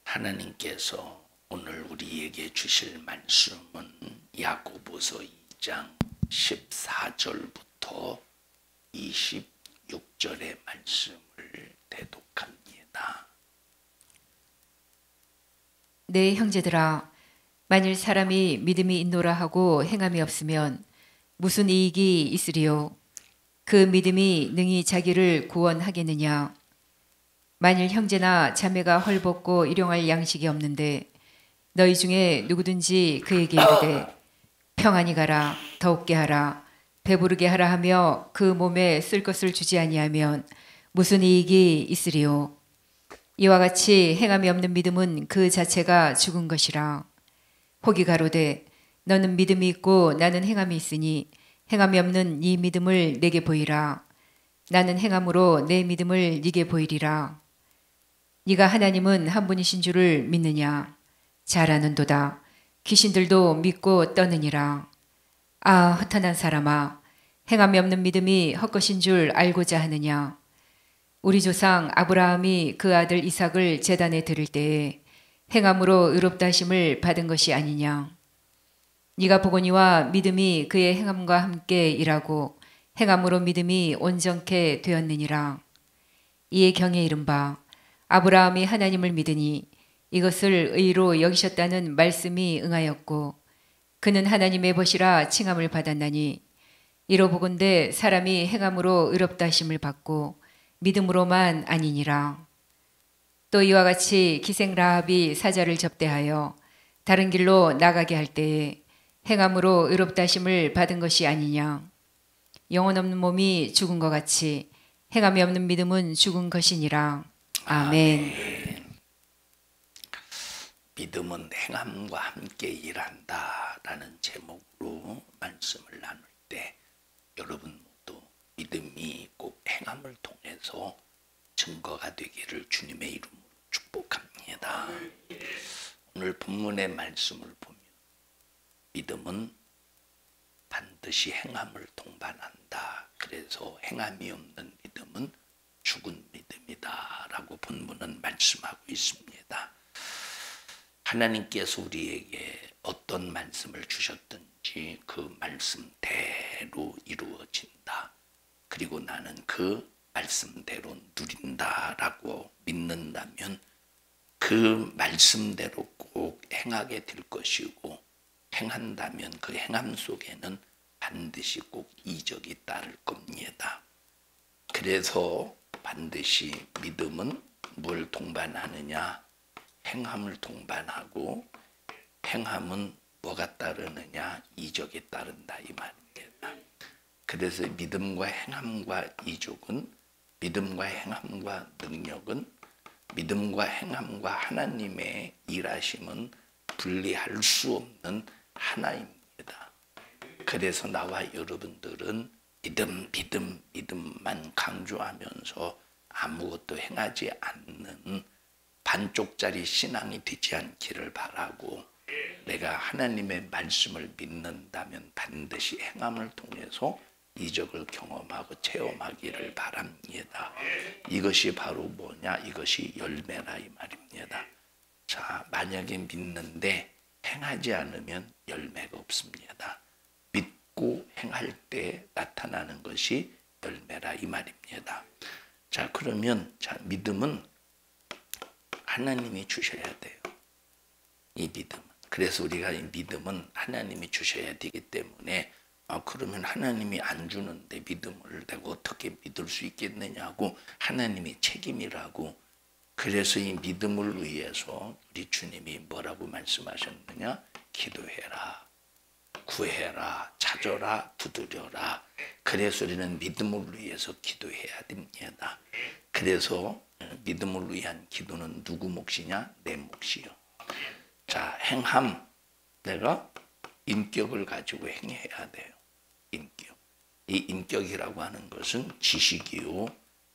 하나님께서 오늘 우리에게 주실 말씀은 야고보서 2장 14절부터 26절의 말씀을 대독합니다. 내 형제들아, 만일 사람이 믿음이 있노라 하고 행함이 없으면 무슨 이익이 있으리요? 그 믿음이 능히 자기를 구원하겠느냐? 만일 형제나 자매가 헐벗고 일용할 양식이 없는데 너희 중에 누구든지 그에게 이르되 평안히 가라, 더욱게 하라, 배부르게 하라 하며 그 몸에 쓸 것을 주지 아니하면 무슨 이익이 있으리요? 이와 같이 행함이 없는 믿음은 그 자체가 죽은 것이라. 혹이 가로되 너는 믿음이 있고 나는 행함이 있으니 행함이 없는 이 믿음을 내게 보이라. 나는 행함으로 내 믿음을 네게 보이리라. 네가 하나님은 한 분이신 줄을 믿느냐? 잘 아는도다. 귀신들도 믿고 떠느니라. 아, 허탄한 사람아, 행함이 없는 믿음이 헛것인 줄 알고자 하느냐? 우리 조상 아브라함이 그 아들 이삭을 제단에 드릴 때에 행함으로 의롭다 하심을 받은 것이 아니냐? 네가 보거니와 믿음이 그의 행함과 함께 일하고 행함으로 믿음이 온전케 되었느니라. 이에 경에 이른바 아브라함이 하나님을 믿으니 이것을 의로 여기셨다는 말씀이 응하였고 그는 하나님의 벗이라 칭함을 받았나니 이로 보건대 사람이 행함으로 의롭다 하심을 받고 믿음으로만 아니니라. 또 이와 같이 기생 라합이 사자를 접대하여 다른 길로 나가게 할 때에 행함으로 의롭다 하심을 받은 것이 아니냐. 영혼 없는 몸이 죽은 것 같이 행함이 없는 믿음은 죽은 것이니라. 아멘. 믿음은 행함과 함께 일한다라는 제목으로 말씀을 나눌 때 여러분 모두 믿음이 꼭 행함을 통해서 증거가 되기를 주님의 이름으로 축복합니다. 오늘 본문의 말씀을 보면 믿음은 반드시 행함을 동반한다. 그래서 행함이 없는 믿음은 죽은 믿음이다 라고 본문은 말씀하고 있습니다. 하나님께서 우리에게 어떤 말씀을 주셨든지 그 말씀대로 이루어진다. 그리고 나는 그 말씀대로 누린다라고 믿는다면 그 말씀대로 꼭 행하게 될 것이고 행한다면 그 행함 속에는 반드시 꼭 이적이 따를 겁니다. 그래서 반드시 믿음은 뭘 동반하느냐? 행함을 동반하고 행함은 뭐가 따르느냐? 이적이 따른다 이 말입니다. 그래서 믿음과 행함과 이적은 믿음과 행함과 능력은 믿음과 행함과 하나님의 일하심은 분리할 수 없는 하나입니다. 그래서 나와 여러분들은 믿음만 강조하면서 아무것도 행하지 않는 반쪽짜리 신앙이 되지 않기를 바라고 내가 하나님의 말씀을 믿는다면 반드시 행함을 통해서 이적을 경험하고 체험하기를 바랍니다. 이것이 바로 뭐냐? 이것이 열매라 이 말입니다. 자, 만약에 믿는데 행하지 않으면 열매가 없습니다. 믿고 행할 때 나타나는 것이 열매라 이 말입니다. 자, 그러면 믿음은 하나님이 주셔야 돼요. 이 믿음은. 그래서 우리가 이 믿음은 하나님이 주셔야 되기 때문에 그러면 하나님이 안 주는데 믿음을 내가 어떻게 믿을 수 있겠느냐고 하나님이 책임이라고. 그래서 이 믿음을 위해서 우리 주님이 뭐라고 말씀하셨느냐? 기도해라, 구해라, 찾아라, 두드려라. 그래서 우리는 믿음을 위해서 기도해야 됩니다. 그래서 믿음을 위한 기도는 누구 몫이냐? 내 몫이요. 자, 행함. 내가 인격을 가지고 행해야 돼요. 인격. 이 인격이라고 하는 것은 지식이요.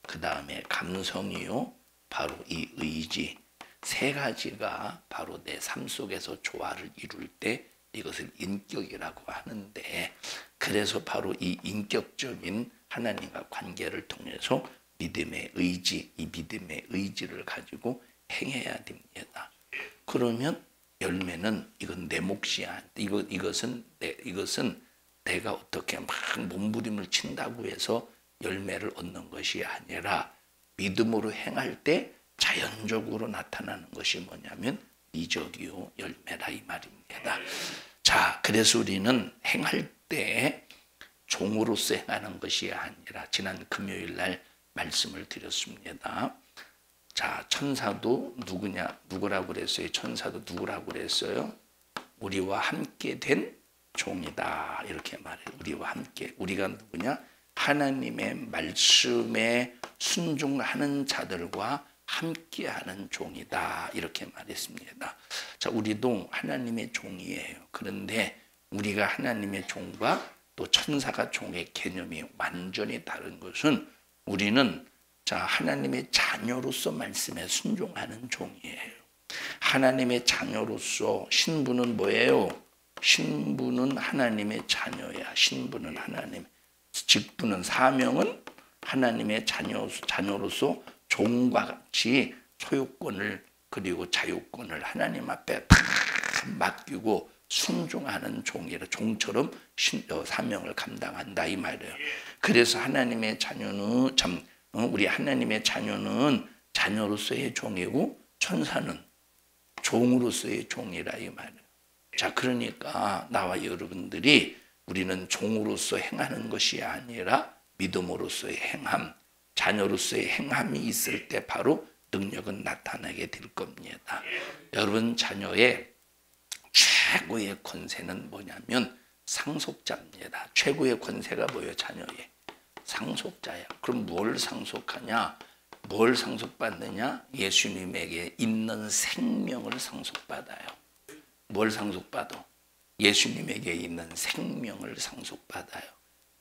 그 다음에 감성이요. 바로 이 의지. 세 가지가 바로 내 삶 속에서 조화를 이룰 때 이것을 인격이라고 하는데, 그래서 바로 이 인격적인 하나님과 관계를 통해서 믿음의 의지, 이 믿음의 의지를 가지고 행해야 됩니다. 그러면 열매는 이건 내 몫이야. 이것은 내가 어떻게 막 몸부림을 친다고 해서 열매를 얻는 것이 아니라 믿음으로 행할 때 자연적으로 나타나는 것이 뭐냐면 이적이요 열매라 이 말입니다. 자, 그래서 우리는 행할 때 종으로서 행하는 것이 아니라 지난 금요일 날 말씀을 드렸습니다. 자, 천사도 누구라고 그랬어요? 천사도 누구라고 그랬어요? 우리와 함께 된 종이다. 이렇게 말해요. 우리와 함께. 우리가 누구냐? 하나님의 말씀에 순종하는 자들과 함께하는 종이다. 이렇게 말했습니다. 자, 우리도 하나님의 종이에요. 그런데 우리가 하나님의 종과 또 천사가 종의 개념이 완전히 다른 것은 우리는 자, 하나님의 자녀로서 말씀에 순종하는 종이에요. 하나님의 자녀로서 신부는 뭐예요? 신부는 하나님의 자녀야. 신부는 하나님. 직분은 사명은 하나님의 자녀로서 종과 같이 소유권을 그리고 자유권을 하나님 앞에 다 맡기고 순종하는 종이라 종처럼 사명을 감당한다 이 말이에요. 그래서 하나님의 자녀는 우리 하나님의 자녀는 자녀로서의 종이고 천사는 종으로서의 종이라 이 말이에요. 자, 그러니까 나와 여러분들이 우리는 종으로서 행하는 것이 아니라 믿음으로서의 행함, 자녀로서의 행함이 있을 때 바로 능력은 나타나게 될 겁니다. 여러분 자녀의 최고의 권세는 뭐냐면 상속자입니다. 최고의 권세가 뭐예요? 자녀의 상속자야. 그럼 뭘 상속하냐? 뭘 상속받느냐? 예수님에게 있는 생명을 상속받아요. 뭘 상속받아? 예수님에게 있는 생명을 상속받아요.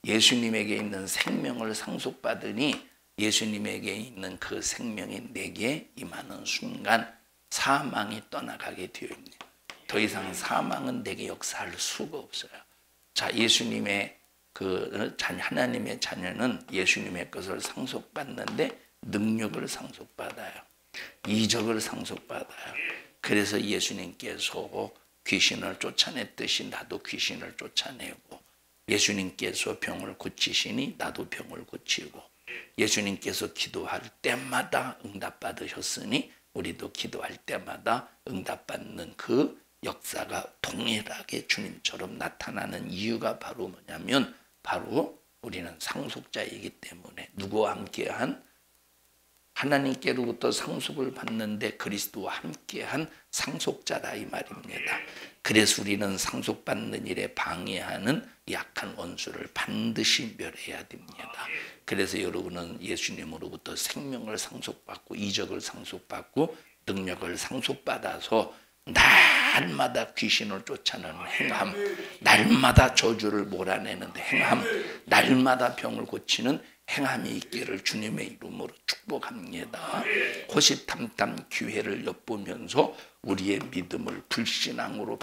예수님에게 있는 생명을 상속받으니 예수님에게 있는 그 생명이 내게 임하는 순간 사망이 떠나가게 되어 있네요. 더 이상 사망은 내게 역사할 수가 없어요. 자, 예수님의 하나님의 자녀는 예수님의 것을 상속받는데 능력을 상속받아요. 이적을 상속받아요. 그래서 예수님께서 귀신을 쫓아냈듯이 나도 귀신을 쫓아내고 예수님께서 병을 고치시니 나도 병을 고치고 예수님께서 기도할 때마다 응답받으셨으니 우리도 기도할 때마다 응답받는 그 역사가 동일하게 주님처럼 나타나는 이유가 바로 뭐냐면 바로 우리는 상속자이기 때문에 누구와 함께한 하나님께로부터 상속을 받는데 그리스도와 함께한 상속자다 이 말입니다. 그래서 우리는 상속받는 일에 방해하는 약한 원수를 반드시 멸해야 됩니다. 그래서 여러분은 예수님으로부터 생명을 상속받고 이적을 상속받고 능력을 상속받아서 날마다 귀신을 쫓아내는 행함, 날마다 저주를 몰아내는데 행함, 날마다 병을 고치는 행함이 있기를 주님의 이름으로 축복합니다. 호시탐탐 기회를 엿보면서 우리의 믿음을 불신앙으로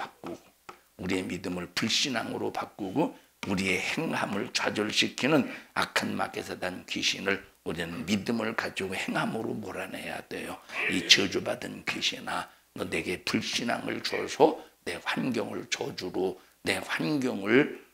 바꾸고 우리의 행함을 좌절시키는 악한 막에서 난 귀신을 우리는 믿음을 가지고 행함으로 몰아내야 돼요. 이 저주받은 귀신아, 너 내게 불신앙을 줘서 내 환경을 저주로 내 환경을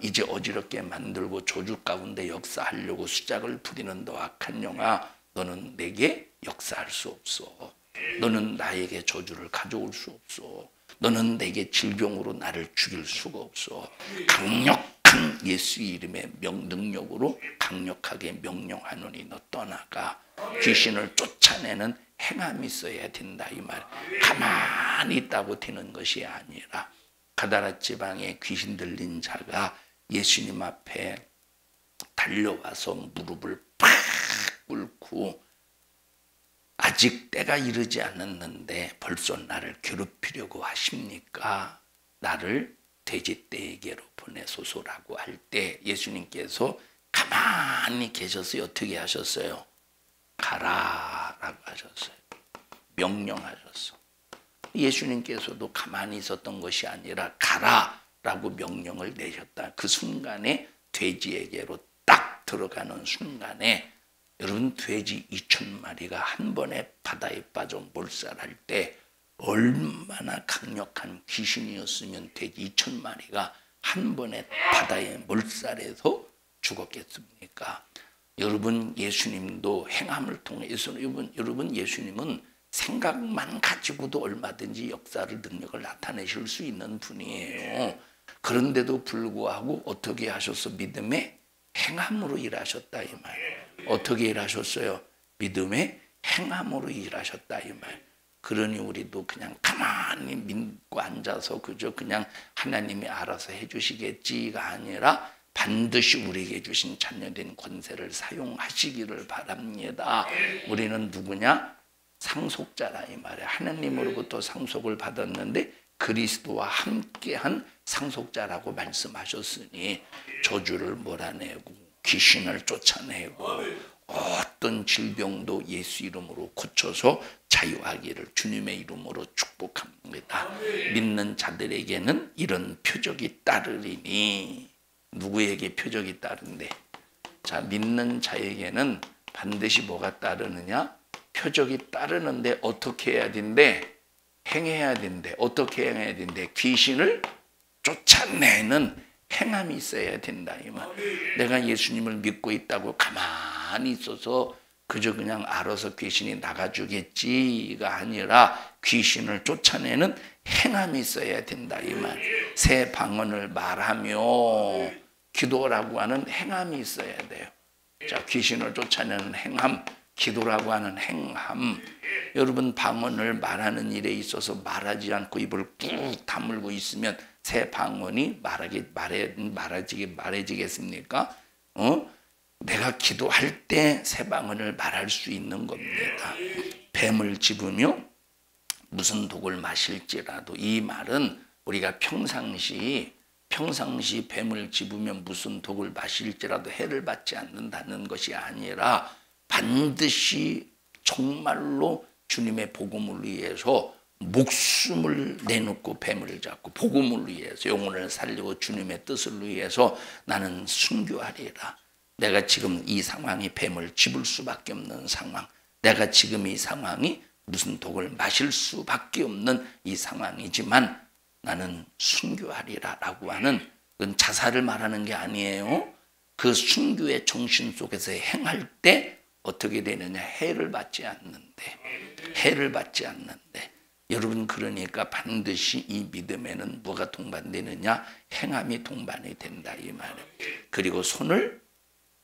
이제 어지럽게 만들고 저주 가운데 역사하려고 수작을 부리는 너 악한 영아, 너는 내게 역사할 수 없어. 너는 나에게 저주를 가져올 수 없어. 너는 내게 질병으로 나를 죽일 수가 없어. 강력한 예수 이름의 능력으로 강력하게 명령하노니 너 떠나가. 귀신을 쫓아내는 행함이 있어야 된다 이 말. 가만히 있다고 되는 것이 아니라 가다라 지방에 귀신 들린 자가 예수님 앞에 달려와서 무릎을 팍 꿇고 아직 때가 이르지 않았는데 벌써 나를 괴롭히려고 하십니까? 나를 돼지떼에게로 보내소서라고 할 때 예수님께서 가만히 계셔서 어떻게 하셨어요? 가라라고 하셨어요. 명령하셨어. 예수님께서도 가만히 있었던 것이 아니라 가라라고 명령을 내셨다. 그 순간에 돼지에게로 딱 들어가는 순간에 여러분 돼지 2,000마리가 한 번에 바다에 빠져 몰살할 때 얼마나 강력한 귀신이었으면 돼지 2,000마리가 한 번에 바다의 몰살에서 죽었겠습니까? 여러분 예수님도 행함을 통해서 여러분 예수님은 생각만 가지고도 얼마든지 역사를 능력을 나타내실 수 있는 분이에요. 그런데도 불구하고 어떻게 하셔서 믿음의 행함으로 일하셨다 이 말. 어떻게 일하셨어요? 믿음의 행함으로 일하셨다 이 말. 그러니 우리도 그냥 가만히 믿고 앉아서 그냥 하나님이 알아서 해주시겠지가 아니라 반드시 우리에게 주신 자녀된 권세를 사용하시기를 바랍니다. 우리는 누구냐? 상속자라 이 말이야. 하나님으로부터 상속을 받았는데 그리스도와 함께한 상속자라고 말씀하셨으니 저주를 몰아내고 귀신을 쫓아내고 어떤 질병도 예수 이름으로 고쳐서 자유하기를 주님의 이름으로 축복합니다. 믿는 자들에게는 이런 표적이 따르리니. 누구에게 표적이 따른대? 자, 믿는 자에게는 반드시 뭐가 따르느냐? 표적이 따르는데 어떻게 해야 된대? 행해야 된대. 어떻게 행해야 된대? 귀신을 쫓아내는 행함이 있어야 된다 이 말. 내가 예수님을 믿고 있다고 가만히 있어서 그저 그냥 알아서 귀신이 나가주겠지가 아니라 귀신을 쫓아내는 행함이 있어야 된다 이 말. 새 방언을 말하며 기도라고 하는 행함이 있어야 돼요. 자, 귀신을 쫓아내는 행함, 기도라고 하는 행함. 여러분 방언을 말하는 일에 있어서 말하지 않고 입을 꾹 다물고 있으면 새 방언이 말해지겠습니까? 내가 기도할 때 새 방언을 말할 수 있는 겁니다. 뱀을 집으며 무슨 독을 마실지라도, 이 말은 우리가 평상시 뱀을 집으면 무슨 독을 마실지라도 해를 받지 않는다는 것이 아니라 반드시 정말로 주님의 복음을 위해서 목숨을 내놓고 뱀을 잡고 복음을 위해서 영혼을 살리고 주님의 뜻을 위해서 나는 순교하리라. 내가 지금 이 상황이 뱀을 집을 수밖에 없는 상황, 내가 지금 이 상황이 무슨 독을 마실 수밖에 없는 이 상황이지만 나는 순교하리라 라고 하는, 그건 자살을 말하는 게 아니에요. 그 순교의 정신 속에서 행할 때 어떻게 되느냐? 해를 받지 않는데. 여러분, 그러니까 반드시 이 믿음에는 뭐가 동반되느냐? 행함이 동반이 된다 이 말이에요. 그리고 손을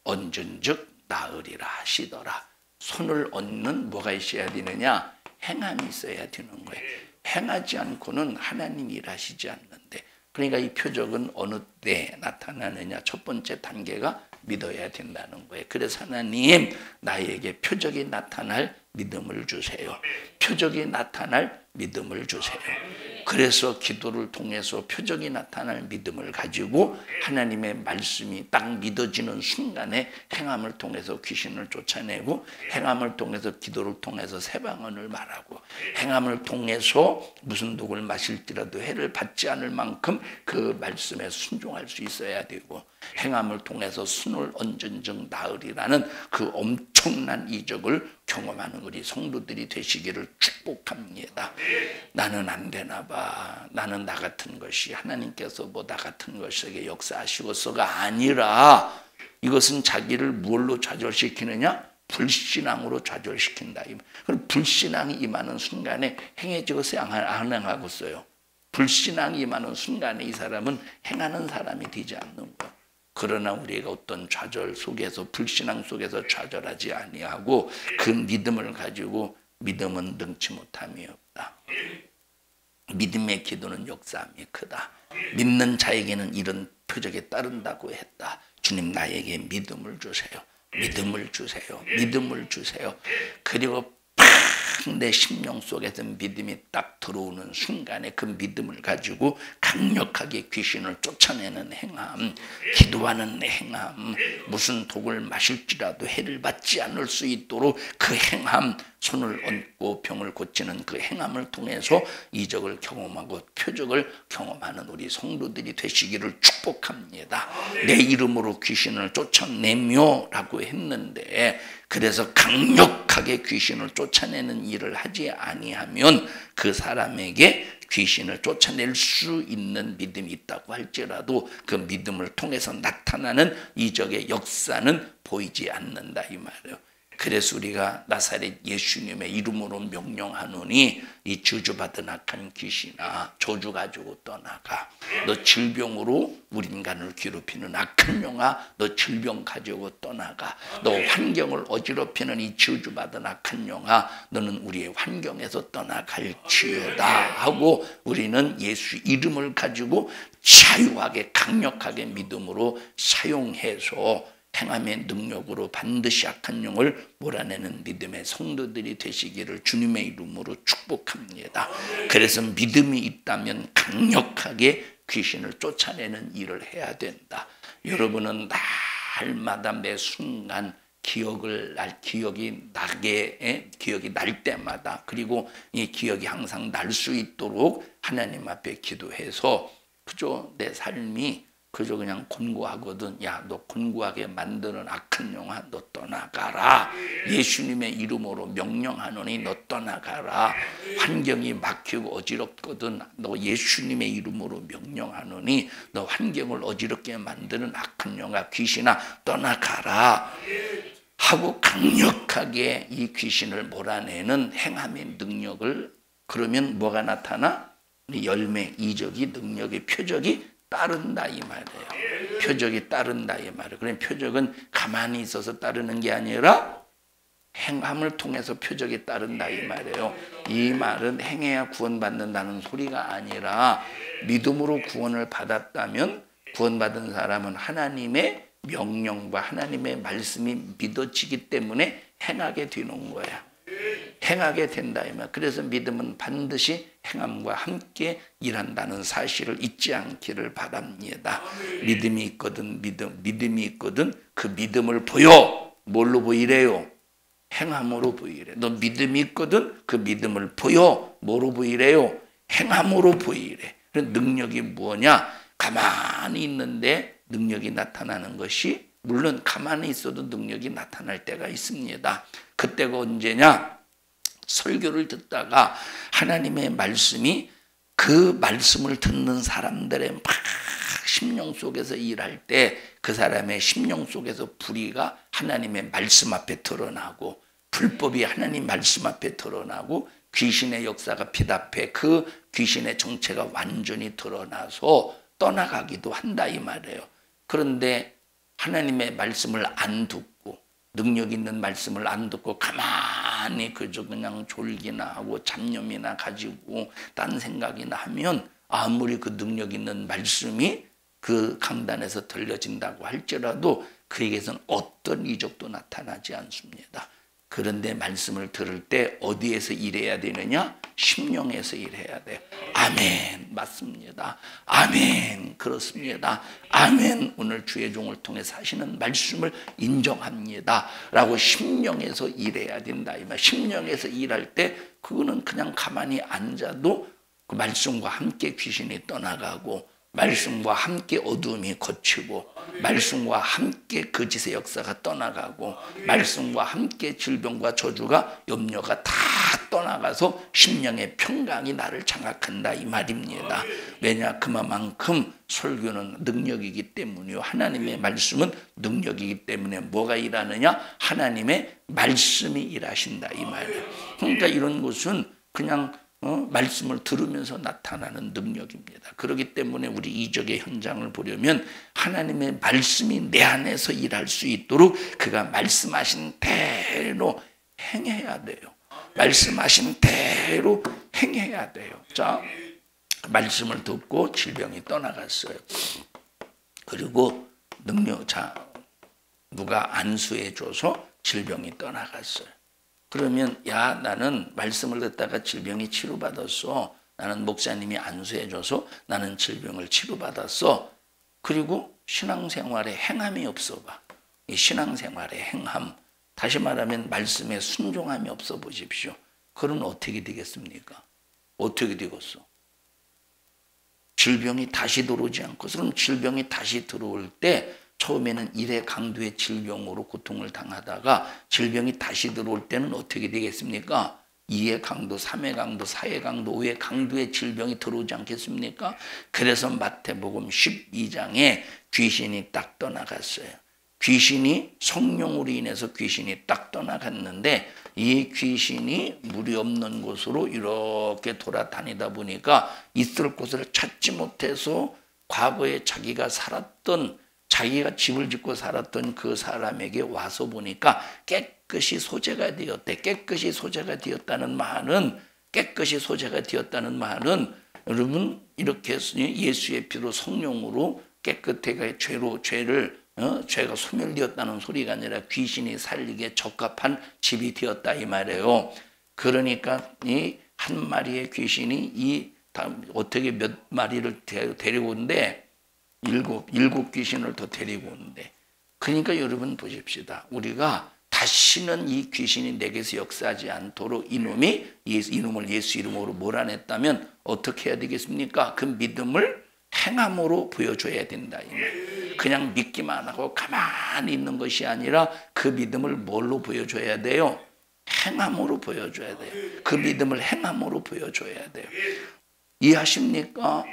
얹은즉 나으리라 하시더라. 손을 얹는 뭐가 있어야 되느냐? 행함이 있어야 되는 거예요. 행하지 않고는 하나님이 일하시지 않는데. 그러니까 이 표적은 어느 때 나타나느냐? 첫 번째 단계가 믿어야 된다는 거예요. 그래서 하나님, 나에게 표적이 나타날 믿음을 주세요. 표적이 나타날 믿음을 주세요. 그래서 기도를 통해서 표적이 나타날 믿음을 가지고 하나님의 말씀이 딱 믿어지는 순간에 행함을 통해서 귀신을 쫓아내고, 행함을 통해서 기도를 통해서 새 방언을 말하고, 행함을 통해서 무슨 독을 마실지라도 해를 받지 않을 만큼 그 말씀에 순종할 수 있어야 되고, 행함을 통해서 손을 얹은즉 나으리라는 그 엄청난 이적을 경험하는 우리 성도들이 되시기를 축복합니다. 나는 안 되나 봐. 나는 나 같은 것이, 하나님께서 뭐 나 같은 것에게 역사하시고서가 아니라, 이것은 자기를 무엇로 좌절시키느냐? 불신앙으로 좌절시킨다. 그럼 불신앙이 임하는 순간에 행해지고서 안 행하고서요. 불신앙이 임하는 순간에 이 사람은 행하는 사람이 되지 않는 거예요. 그러나 우리가 어떤 좌절 속에서, 불신앙 속에서 좌절하지 아니하고 그 믿음을 가지고, 믿음은 능치 못함이 없다. 믿음의 기도는 역사함이 크다. 믿는 자에게는 이런 표적에 따른다고 했다. 주님, 나에게 믿음을 주세요. 믿음을 주세요. 믿음을 주세요. 그리고 내 심령 속에서 믿음이 딱 들어오는 순간에 그 믿음을 가지고 강력하게 귀신을 쫓아내는 행함, 기도하는 행함, 무슨 독을 마실지라도 해를 받지 않을 수 있도록 그 행함, 손을 얹고 병을 고치는 그 행함을 통해서 이적을 경험하고 표적을 경험하는 우리 성도들이 되시기를 축복합니다. 내 이름으로 귀신을 쫓아내며 라고 했는데, 그래서 강력하게 귀신을 쫓아내는 일을 하지 아니하면 그 사람에게 귀신을 쫓아낼 수 있는 믿음이 있다고 할지라도 그 믿음을 통해서 나타나는 이적의 역사는 보이지 않는다 이 말이에요. 그래서 우리가 나사렛 예수님의 이름으로 명령하노니 이 저주받은 악한 귀신아 저주 가지고 떠나가. 너 질병으로 우리 인간을 괴롭히는 악한 영아 너 질병 가지고 떠나가. 너 환경을 어지럽히는 이 저주받은 악한 영아 너는 우리의 환경에서 떠나갈지어다 하고 우리는 예수 이름을 가지고 자유하게 강력하게 믿음으로 사용해서 행함의 능력으로 반드시 악한 영을 몰아내는 믿음의 성도들이 되시기를 주님의 이름으로 축복합니다. 그래서 믿음이 있다면 강력하게 귀신을 쫓아내는 일을 해야 된다. 여러분은 날마다 매 순간 기억이 날 때마다 그리고 이 기억이 항상 날 수 있도록 하나님 앞에 기도해서 그저 내 삶이 그저 그냥 곤고하거든. 야, 너 곤고하게 만드는 악한 영아 너 떠나가라. 예수님의 이름으로 명령하노니 너 떠나가라. 환경이 막히고 어지럽거든. 너 예수님의 이름으로 명령하노니 너 환경을 어지럽게 만드는 악한 영아 귀신아 떠나가라 하고 강력하게 이 귀신을 몰아내는 행함의 능력을 그러면 뭐가 나타나? 열매, 이적이 능력의 표적이 따른다 이 말이에요. 표적이 따른다 이 말이에요. 그럼 표적은 가만히 있어서 따르는 게 아니라 행함을 통해서 표적이 따른다 이 말이에요. 이 말은 행해야 구원받는다는 소리가 아니라 믿음으로 구원을 받았다면 구원받은 사람은 하나님의 명령과 하나님의 말씀이 믿어지기 때문에 행하게 되는 거야. 행하게 된다 이 말. 그래서 믿음은 반드시 행함과 함께 일한다는 사실을 잊지 않기를 바랍니다. 믿음이 있거든 믿음이 있거든 그 믿음을 보여. 뭘로 보이래요? 행함으로 보이래. 너 믿음이 있거든 그 믿음을 보여. 뭐로 보이래요? 행함으로 보이래. 능력이 뭐냐? 가만히 있는데 능력이 나타나는 것이 물론 가만히 있어도 능력이 나타날 때가 있습니다. 그때가 언제냐? 설교를 듣다가 하나님의 말씀이 그 말씀을 듣는 사람들의 막 심령 속에서 일할 때 그 사람의 심령 속에서 불의가 하나님의 말씀 앞에 드러나고 불법이 하나님 말씀 앞에 드러나고 귀신의 역사가 빛 앞에 그 귀신의 정체가 완전히 드러나서 떠나가기도 한다 이 말이에요. 그런데 하나님의 말씀을 안 듣고 능력 있는 말씀을 안 듣고 가만히 그저 그냥 졸기나 하고 잡념이나 가지고 딴 생각이나 하면 아무리 그 능력 있는 말씀이 그 강단에서 들려진다고 할지라도 그에게서는 어떤 이적도 나타나지 않습니다. 그런데 말씀을 들을 때 어디에서 일해야 되느냐? 심령에서 일해야 돼. 아멘. 맞습니다. 아멘. 그렇습니다. 아멘. 오늘 주의 종을 통해서 하시는 말씀을 인정합니다. 라고 심령에서 일해야 된다. 이 말. 심령에서 일할 때 그거는 그냥 가만히 앉아도 그 말씀과 함께 귀신이 떠나가고 말씀과 함께 어두움이 걷히고 말씀과 함께 거짓의 역사가 떠나가고 말씀과 함께 질병과 저주가 염려가 다 떠나가서 심령의 평강이 나를 장악한다 이 말입니다. 왜냐? 그만큼 설교는 능력이기 때문이요. 하나님의 말씀은 능력이기 때문에 뭐가 일하느냐? 하나님의 말씀이 일하신다 이 말이에요. 그러니까 이런 것은 그냥 말씀을 들으면서 나타나는 능력입니다. 그렇기 때문에 우리 이적의 현장을 보려면 하나님의 말씀이 내 안에서 일할 수 있도록 그가 말씀하신 대로 행해야 돼요. 말씀하신 대로 행해야 돼요. 자, 말씀을 듣고 질병이 떠나갔어요. 그리고 누가 안수해줘서 질병이 떠나갔어요. 그러면 야 나는 말씀을 듣다가 질병이 치료받았어. 나는 목사님이 안수해줘서 나는 질병을 치료받았어. 그리고 신앙생활에 행함이 없어 봐. 이 신앙생활에 행함. 다시 말하면 말씀에 순종함이 없어 보십시오. 그럼 어떻게 되겠습니까? 어떻게 되겠어? 질병이 다시 들어오지 않고 그럼 질병이 다시 들어올 때 처음에는 1의 강도의 질병으로 고통을 당하다가 질병이 다시 들어올 때는 어떻게 되겠습니까? 2의 강도, 3의 강도, 4의 강도, 5의 강도의 질병이 들어오지 않겠습니까? 그래서 마태복음 12장에 귀신이 딱 떠나갔어요. 귀신이 성령으로 인해서 귀신이 딱 떠나갔는데 이 귀신이 물이 없는 곳으로 이렇게 돌아다니다 보니까 있을 곳을 찾지 못해서 과거에 자기가 집을 짓고 살았던 그 사람에게 와서 보니까 깨끗이 소재가 되었대. 깨끗이 소재가 되었다는 말은 여러분 이렇게 예수의 피로 성령으로 깨끗하게 죄가 소멸되었다는 소리가 아니라 귀신이 살리기에 적합한 집이 되었다 이 말이에요. 그러니까 이 한 마리의 귀신이 어떻게 몇 마리를 데리고 오는데 일곱 귀신을 더 데리고 오는데, 그러니까 여러분 보십시다. 우리가 다시는 이 귀신이 내게서 역사하지 않도록 이놈을 예수 이름으로 몰아냈다면 어떻게 해야 되겠습니까? 그 믿음을 행함으로 보여줘야 된다. 그냥 믿기만 하고 가만히 있는 것이 아니라 그 믿음을 뭘로 보여줘야 돼요? 행함으로 보여줘야 돼요. 그 믿음을 행함으로 보여줘야 돼요. 이해하십니까?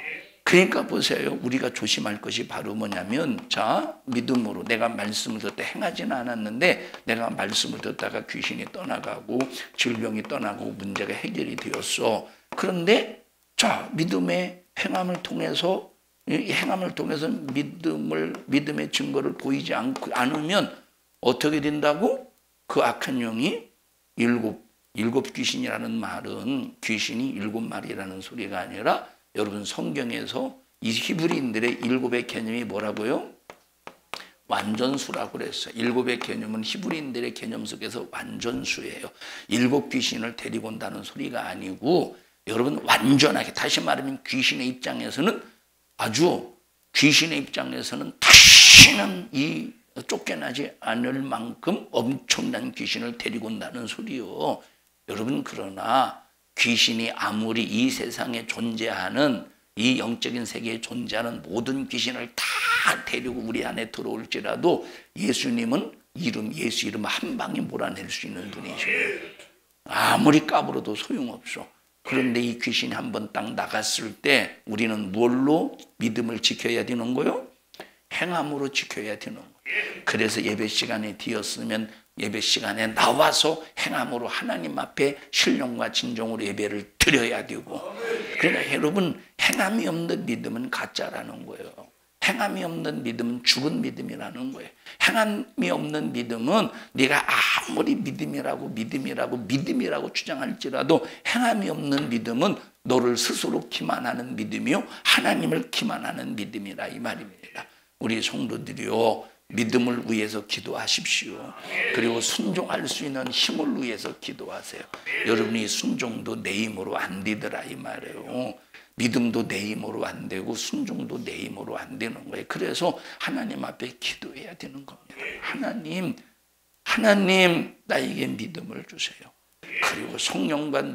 그러니까 보세요. 우리가 조심할 것이 바로 뭐냐면, 자, 믿음으로 내가 말씀을 듣다 행하지는 않았는데 내가 말씀을 듣다가 귀신이 떠나가고 질병이 떠나고 문제가 해결이 되었어. 그런데 자, 믿음의 행함을 통해서 믿음의 증거를 보이지 않으면 어떻게 된다고? 그 악한 영이 일곱 귀신이라는 말은 귀신이 7마리라는 소리가 아니라, 여러분 성경에서 이 히브리인들의 7의 개념이 뭐라고요? 완전수라고 그랬어요. 7의 개념은 히브리인들의 개념 속에서 완전수예요. 7 귀신을 데리고 온다는 소리가 아니고, 여러분 완전하게, 다시 말하면 귀신의 입장에서는 다시는 이 쫓겨나지 않을 만큼 엄청난 귀신을 데리고 온다는 소리요. 여러분, 그러나 귀신이 아무리 이 세상에 존재하는, 이 영적인 세계에 존재하는 모든 귀신을 다 데리고 우리 안에 들어올지라도 예수님은 예수 이름 한 방에 몰아낼 수 있는 분이셔요. 아무리 까불어도 소용없어. 그런데 이 귀신이 한번 딱 나갔을 때 우리는 뭘로 믿음을 지켜야 되는 거요? 행함으로 지켜야 되는 거예요. 그래서 예배 시간에 되었으면 예배 시간에 나와서 행함으로 하나님 앞에 신령과 진정으로 예배를 드려야 되고, 그러니까 여러분, 행함이 없는 믿음은 가짜라는 거예요. 행함이 없는 믿음은 죽은 믿음이라는 거예요. 행함이 없는 믿음은 네가 아무리 믿음이라고 주장할지라도 행함이 없는 믿음은 너를 스스로 기만하는 믿음이요, 하나님을 기만하는 믿음이라 이 말입니다. 우리 성도들이요, 믿음을 위해서 기도하십시오. 그리고 순종할 수 있는 힘을 위해서 기도하세요. 여러분이 순종도 내 힘으로 안 되더라 이 말이에요. 믿음도 내 힘으로 안 되고 순종도 내 힘으로 안 되는 거예요. 그래서 하나님 앞에 기도해야 되는 겁니다. 하나님 나에게 믿음을 주세요. 그리고 성령의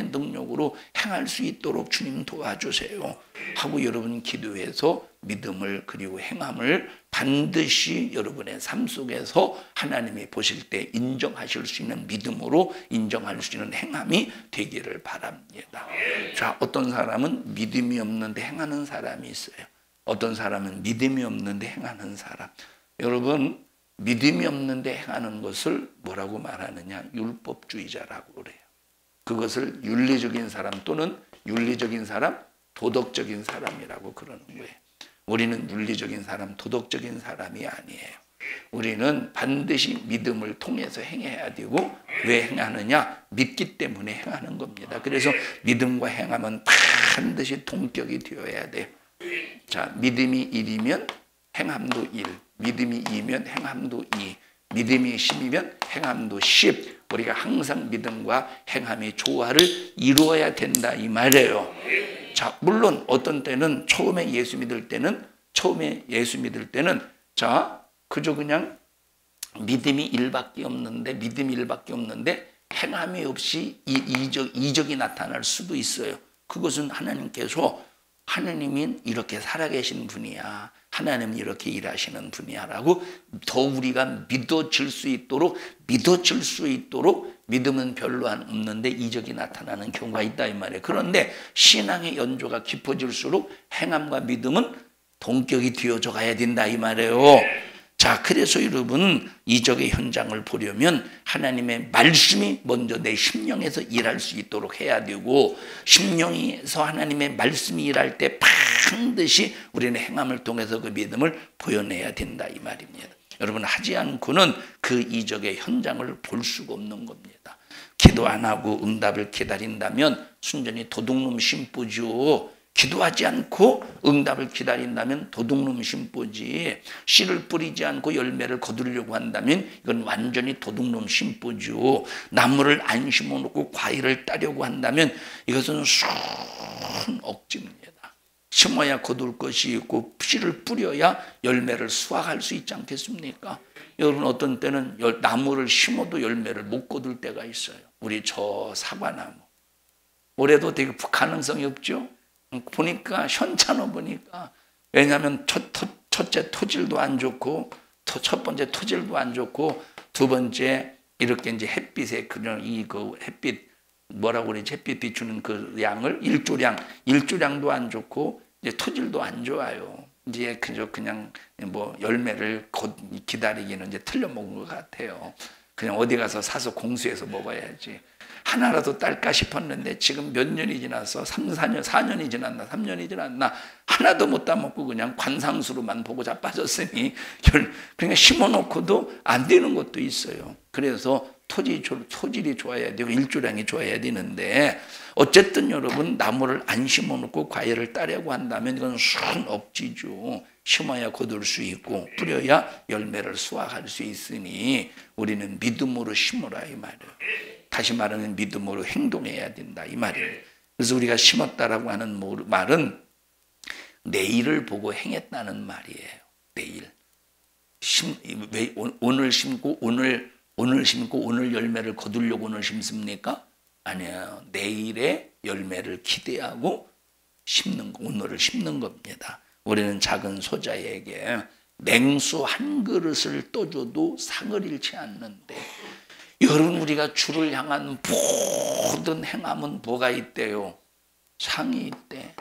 능력으로 행할 수 있도록 주님 도와주세요 하고 여러분 기도해서 믿음을, 그리고 행함을 반드시 여러분의 삶 속에서 하나님이 보실 때 인정하실 수 있는 믿음으로 인정할 수 있는 행함이 되기를 바랍니다. 자, 어떤 사람은 믿음이 없는데 행하는 사람이 있어요. 어떤 사람은 믿음이 없는데 행하는 사람. 여러분, 믿음이 없는데 행하는 것을 뭐라고 말하느냐? 율법주의자라고 그래요. 그것을 윤리적인 사람 또는 도덕적인 사람이라고 그러는 거예요. 우리는 윤리적인 사람, 도덕적인 사람이 아니에요. 우리는 반드시 믿음을 통해서 행해야 되고, 왜 행하느냐? 믿기 때문에 행하는 겁니다. 그래서 믿음과 행함은 반드시 동격이 되어야 돼요. 자, 믿음이 1이면 행함도 1, 믿음이 2면 행함도 2, 믿음이 10이면 행함도 10. 우리가 항상 믿음과 행함의 조화를 이루어야 된다 이 말이에요. 자, 물론 어떤 때는 처음에 예수 믿을 때는 자, 그저 그냥 믿음이 1밖에 없는데 행함이 없이 이적이 나타날 수도 있어요. 그것은 하나님께서 하나님은 이렇게 살아계신 분이야. 하나님은 이렇게 일하시는 분이야 라고 더 우리가 믿어질 수 있도록 믿음은 별로 없는데 이적이 나타나는 경우가 있다 이 말이에요. 그런데 신앙의 연조가 깊어질수록 행함과 믿음은 동격이 되어져 가야 된다 이 말이에요. 자, 그래서 여러분 이적의 현장을 보려면 하나님의 말씀이 먼저 내 심령에서 일할 수 있도록 해야 되고, 심령에서 하나님의 말씀이 일할 때 반드시 우리는 행함을 통해서 그 믿음을 보여내야 된다 이 말입니다. 여러분, 하지 않고는 그 이적의 현장을 볼 수가 없는 겁니다. 기도 안 하고 응답을 기다린다면 순전히 도둑놈 심보죠. 기도하지 않고 응답을 기다린다면 도둑놈 심보지, 씨를 뿌리지 않고 열매를 거두려고 한다면 이건 완전히 도둑놈 심보죠. 나무를 안 심어놓고 과일을 따려고 한다면 이것은 순 억지입니다. 심어야 거둘 것이 있고 씨를 뿌려야 열매를 수확할 수 있지 않겠습니까? 여러분, 어떤 때는 나무를 심어도 열매를 못 거둘 때가 있어요. 우리 저 사과나무 올해도 되게 가능성이 없죠. 보니까 현찮아 보니까. 왜냐하면 첫째 토질도 안 좋고, 첫 번째 토질도 안 좋고, 두 번째 이렇게 이제 햇빛에 그냥 그 햇빛 뭐라고 그러지, 햇빛 비추는 그 양을 일조량도 안 좋고 이제 토질도 안 좋아요. 이제 그냥 뭐 열매를 기다리기는 이제 틀려 먹은 것 같아요. 그냥 어디 가서 사서 공수해서 먹어야지. 하나라도 딸까 싶었는데 지금 몇 년이 지나서 4년이 지났나 3년이 지났나 하나도 못 따먹고 그냥 관상수로만 보고 자빠졌으니 그러니까 심어놓고도 안 되는 것도 있어요. 그래서 토질이 좋아야 되고 일조량이 좋아야 되는데, 어쨌든 여러분 나무를 안 심어놓고 과일을 따려고 한다면 이건 순 억지죠. 심어야 거둘 수 있고 뿌려야 열매를 수확할 수 있으니 우리는 믿음으로 심으라 이 말이에요. 다시 말하면 믿음으로 행동해야 된다 이 말이에요. 그래서 우리가 심었다라고 하는 말은 내일을 보고 행했다는 말이에요. 내일 오늘 심고 오늘 열매를 거두려고 오늘 심습니까? 아니에요. 내일의 열매를 기대하고 심는 거, 오늘을 심는 겁니다. 우리는 작은 소자에게 냉수 한 그릇을 떠줘도 상을 잃지 않는데, 여러분, 우리가 주를 향한 모든 행함은 뭐가 있대요? 상이 있대.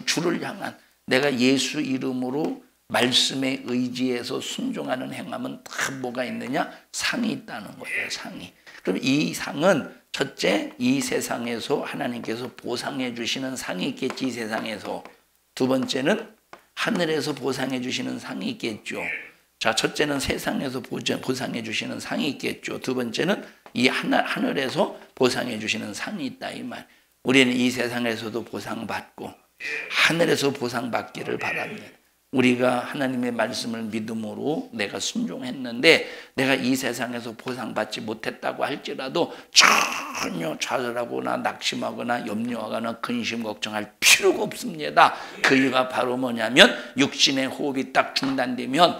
주를 향한, 내가 예수 이름으로 말씀에 의지해서 순종하는 행함은 다 뭐가 있느냐? 상이 있다는 거예요. 상이. 그럼 이 상은 첫째, 이 세상에서 하나님께서 보상해 주시는 상이 있겠지, 이 세상에서. 두 번째는 하늘에서 보상해 주시는 상이 있겠죠. 자, 첫째는 세상에서 보상해 주시는 상이 있겠죠. 두 번째는 이 하늘에서 보상해 주시는 상이 있다 이 말. 우리는 이 세상에서도 보상받고 하늘에서 보상받기를 바랍니다. 우리가 하나님의 말씀을 믿음으로 내가 순종했는데 내가 이 세상에서 보상받지 못했다고 할지라도 전혀 좌절하거나 낙심하거나 염려하거나 근심 걱정할 필요가 없습니다. 그 이유가 바로 뭐냐면 육신의 호흡이 딱 중단되면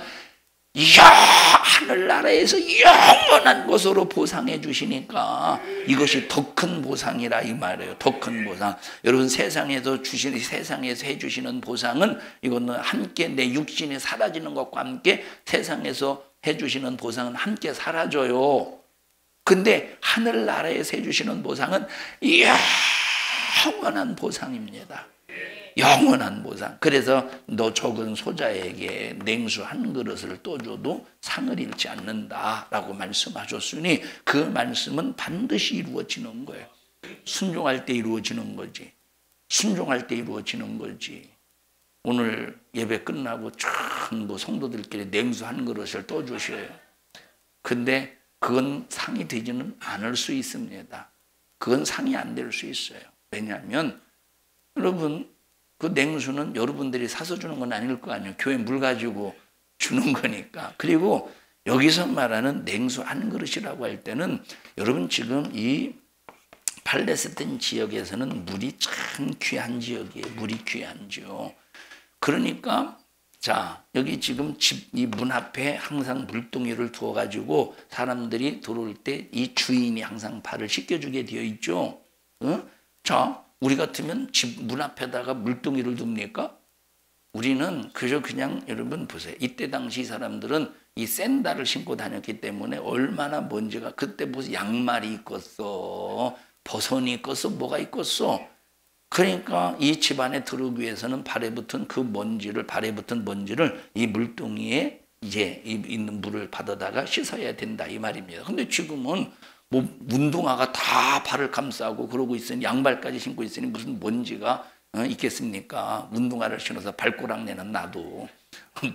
하늘나라에서 영원한 것으로 보상해 주시니까 이것이 더 큰 보상이라 이 말이에요. 더 큰 보상. 여러분, 세상에서 해주시는 보상은 이거는 함께 내 육신이 사라지는 것과 함께 세상에서 해주시는 보상은 함께 사라져요. 근데 하늘나라에서 해주시는 보상은 영원한 보상입니다. 영원한 보상. 그래서 너 적은 소자에게 냉수 한 그릇을 떠줘도 상을 잃지 않는다라고 말씀하셨으니 그 말씀은 반드시 이루어지는 거예요. 순종할 때 이루어지는 거지. 순종할 때 이루어지는 거지. 오늘 예배 끝나고 전부 성도들끼리 냉수 한 그릇을 떠주셔요. 근데 그건 상이 되지는 않을 수 있습니다. 그건 상이 안 될 수 있어요. 왜냐하면 여러분, 그 냉수는 여러분들이 사서 주는 건 아닐 거 아니에요. 교회 물 가지고 주는 거니까. 그리고 여기서 말하는 냉수 한 그릇이라고 할 때는 여러분 지금 이 팔레스타인 지역에서는 물이 참 귀한 지역이에요. 물이 귀한지요. 그러니까 자, 여기 지금 집 이 문 앞에 항상 물동이를 두어 가지고 사람들이 들어올 때 이 주인이 항상 발을 씻겨주게 되어 있죠. 자, 우리 같으면 집 문 앞에다가 물동이를 둡니까? 우리는 그저 그냥 여러분 보세요. 이때 당시 이 사람들은 이 샌들을 신고 다녔기 때문에 얼마나 먼지가 그때 무슨 양말이 있겠어, 버선이 있겠어, 뭐가 있겠어. 그러니까 이 집안에 들어오기 위해서는 발에 붙은 먼지를 이 물동이에 이제 있는 물을 받아다가 씻어야 된다 이 말입니다. 근데 지금은 뭐 운동화가 다 발을 감싸고 그러고 있으니 양발까지 신고 있으니 무슨 먼지가 있겠습니까? 운동화를 신어서 발꼬락내는 나도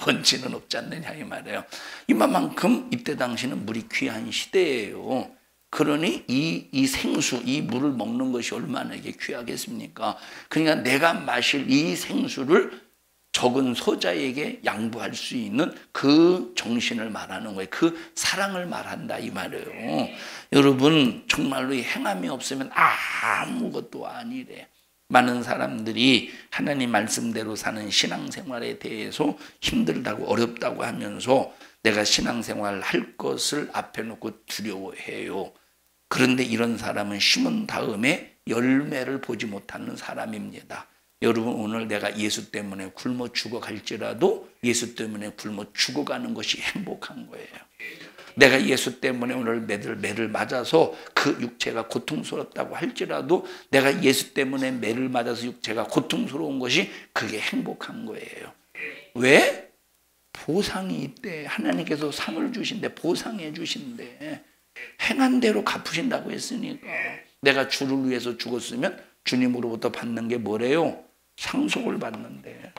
먼지는 없지 않느냐 이 말이에요. 이만큼 이때 당시는 물이 귀한 시대예요. 그러니 이 생수, 이 물을 먹는 것이 얼마나 이게 귀하겠습니까? 그러니까 내가 마실 이 생수를 적은 소자에게 양보할 수 있는 그 정신을 말하는 거예요. 그 사랑을 말한다 이 말이에요. 여러분 정말로 이 행함이 없으면 아무것도 아니래. 많은 사람들이 하나님 말씀대로 사는 신앙생활에 대해서 힘들다고 어렵다고 하면서 내가 신앙생활을 할 것을 앞에 놓고 두려워해요. 그런데 이런 사람은 심은 다음에 열매를 보지 못하는 사람입니다. 여러분 오늘 내가 예수 때문에 굶어 죽어갈지라도 예수 때문에 굶어 죽어가는 것이 행복한 거예요. 내가 예수 때문에 오늘 매를 맞아서 그 육체가 고통스럽다고 할지라도 내가 예수 때문에 매를 맞아서 육체가 고통스러운 것이 그게 행복한 거예요. 왜? 보상이 있대. 하나님께서 상을 주신대. 보상해 주신대. 행한 대로 갚으신다고 했으니까. 내가 주를 위해서 죽었으면 주님으로부터 받는 게 뭐래요? 상속을 받는데.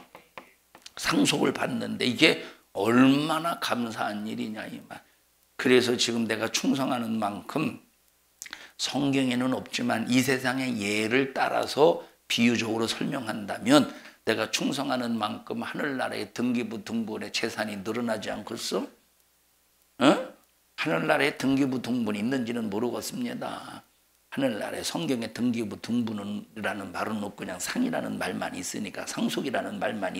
상속을 받는데 이게 얼마나 감사한 일이냐 이 말. 그래서 지금 내가 충성하는 만큼 성경에는 없지만 이 세상의 예를 따라서 비유적으로 설명한다면 내가 충성하는 만큼 하늘나라의 등기부 등본의 재산이 늘어나지 않겠어? 하늘나라에 등기부 등본이 있는지는 모르겠습니다. 하늘나라에 성경에 등기부 등본이라는 말은 없고 그냥 상이라는 말만 있으니까 상속이라는 말만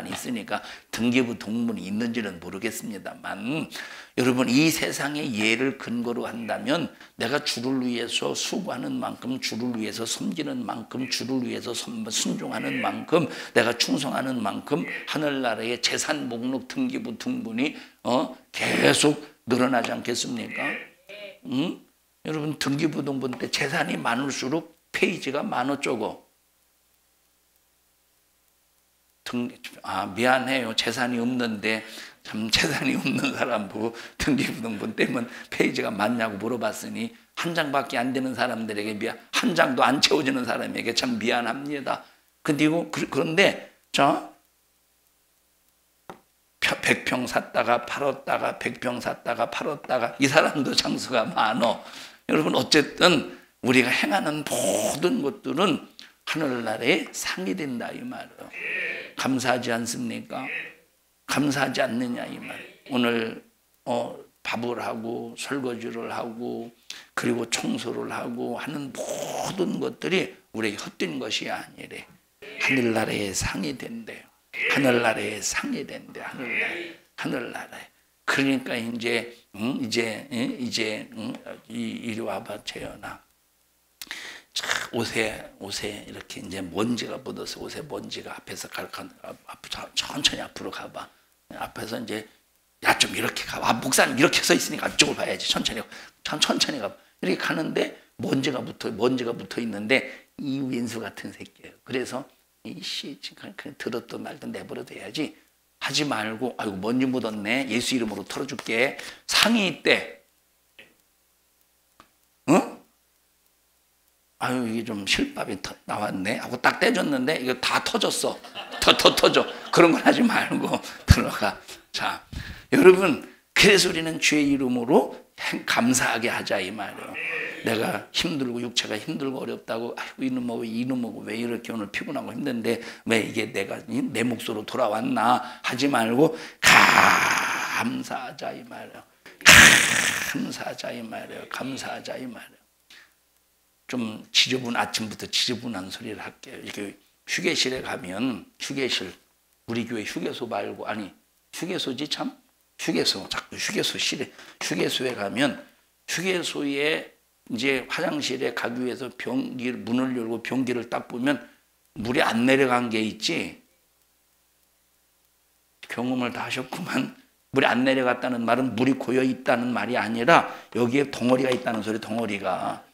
있으니까 등기부 등본이 있는지는 모르겠습니다만 여러분 이 세상의 예를 근거로 한다면 내가 주를 위해서 수고하는 만큼 주를 위해서 섬기는 만큼 주를 위해서 순종하는 만큼 내가 충성하는 만큼 하늘나라의 재산 목록 등기부 등본이 계속 늘어나지 않겠습니까? 여러분 등기부 등본 때 재산이 많을수록 페이지가 많어 적어. 미안해요. 재산이 없는데 참 재산이 없는 사람 보고 등기부 등본 때문에 페이지가 많냐고 물어봤으니 한 장밖에 안 되는 사람들에게 한 장도 안 채워지는 사람에게 참 미안합니다. 그런데 자 100평 샀다가 팔았다가 100평 샀다가 팔았다가 이 사람도 장수가 많어. 여러분 어쨌든 우리가 행하는 모든 것들은 하늘나라에 상이 된다 이 말이에요. 감사하지 않습니까? 감사하지 않느냐 이 말. 오늘 밥을 하고 설거지를 하고 그리고 청소를 하고 하는 모든 것들이 우리에게 헛된 것이 아니래. 하늘나라에 상이 된대요. 하늘나라에 상이 된대. 하늘나라에. 그러니까 이제 이리 와봐 재현아. 옷에 이렇게 이제 먼지가 묻어서 옷에 먼지가 앞에서 천천히 앞으로 가봐. 앞에서 이제 야 좀 이렇게 가봐. 목사님 이렇게 서 있으니까 앞쪽을 봐야지. 천천히 가봐. 이렇게 가는데 먼지가 붙어 있는데 이 왼수 같은 새끼예요. 그래서 이씨 그냥 들었든 말든 내버려둬 야지. 하지 말고 아이고 먼지 묻었네. 예수 이름으로 털어줄게. 상이 있대. 아유 이게 좀 실밥이 나왔네 하고 딱 떼줬는데 이거 다 터졌어. 터져. 그런 건 하지 말고 들어가. 자 여러분 그래서 우리는 주의 이름으로 감사하게 하자 이 말이에요. 내가 힘들고 육체가 힘들고 어렵다고 아이고 이놈하고 왜 이렇게 오늘 피곤하고 힘든데 왜 이게 내가 내 몫으로 돌아왔나 하지 말고 감사하자 이 말이에요. 감사하자 이 말이에요. 좀 아침부터 지저분한 소리를 할게요. 이렇게 휴게실에 가면 우리 교회 휴게소 말고 휴게소지 참 휴게소에 가면 휴게소에 이제 화장실에 가기 위해서 문을 열고 변기를 딱 보면 물이 안 내려간 게 있지. 경험을 다 하셨구만. 물이 안 내려갔다는 말은 물이 고여 있다는 말이 아니라 여기에 덩어리가 있다는 소리. 덩어리가